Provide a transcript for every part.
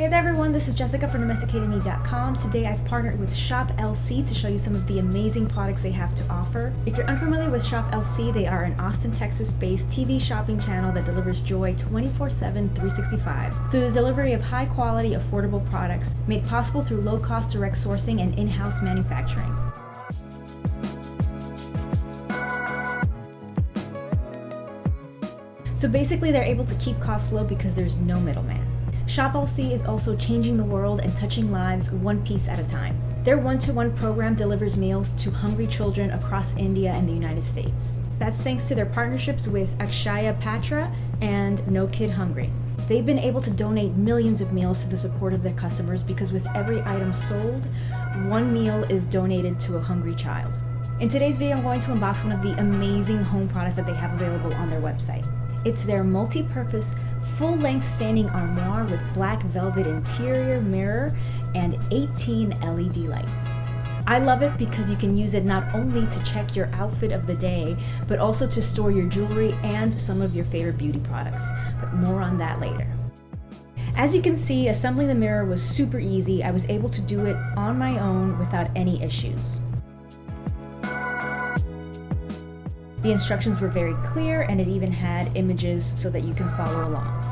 Hey there everyone, this is Jessica from DomesticatedMe.com. Today I've partnered with ShopLC to show you some of the amazing products they have to offer. If you're unfamiliar with ShopLC, they are an Austin, Texas-based TV shopping channel that delivers joy 24/7, 365 through the delivery of high-quality, affordable products made possible through low-cost direct sourcing and in-house manufacturing. So basically, they're able to keep costs low because there's no middleman. ShopLC is also changing the world and touching lives one piece at a time. Their one-to-one program delivers meals to hungry children across India and the United States. That's thanks to their partnerships with Akshaya Patra and No Kid Hungry. They've been able to donate millions of meals to the support of their customers because with every item sold, one meal is donated to a hungry child. In today's video, I'm going to unbox one of the amazing home products that they have available on their website. It's their multi-purpose, full-length standing armoire with black velvet interior, mirror, and 18 LED lights. I love it because you can use it not only to check your outfit of the day, but also to store your jewelry and some of your favorite beauty products. But more on that later. As you can see, assembling the mirror was super easy. I was able to do it on my own without any issues. The instructions were very clear and it even had images so that you can follow along.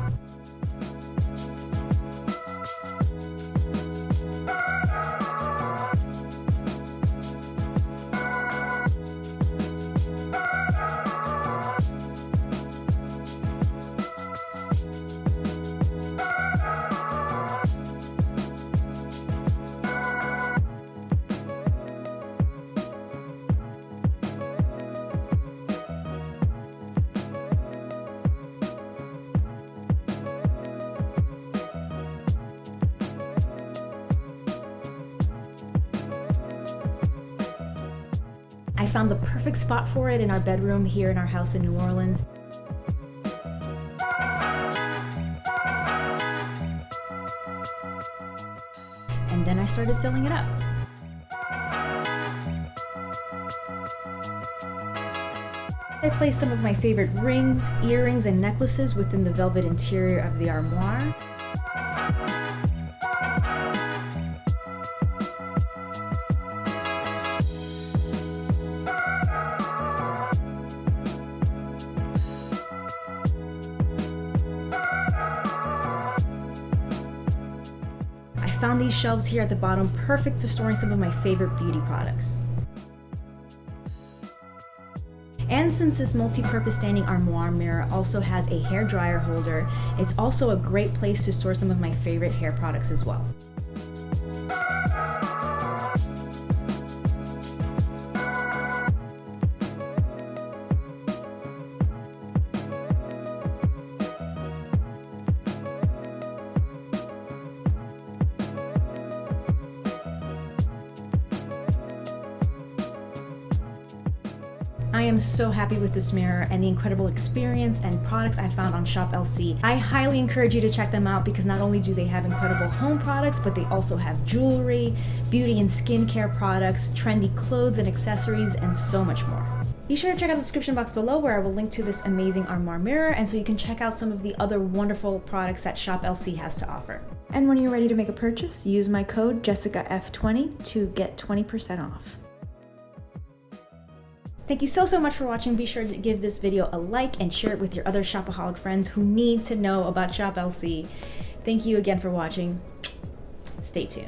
I found the perfect spot for it in our bedroom here in our house in New Orleans. And then I started filling it up. I placed some of my favorite rings, earrings, and necklaces within the velvet interior of the armoire. I found these shelves here at the bottom perfect for storing some of my favorite beauty products. And since this multi-purpose standing armoire mirror also has a hair dryer holder, it's also a great place to store some of my favorite hair products as well. I am so happy with this mirror and the incredible experience and products I found on ShopLC. I highly encourage you to check them out because not only do they have incredible home products, but they also have jewelry, beauty and skincare products, trendy clothes and accessories, and so much more. Be sure to check out the description box below where I will link to this amazing armoire mirror and so you can check out some of the other wonderful products that ShopLC has to offer. And when you're ready to make a purchase, use my code JESSICAF20 to get 20% off. Thank you so much for watching. Be sure to give this video a like and share it with your other shopaholic friends who need to know about ShopLC. Thank you again for watching. Stay tuned.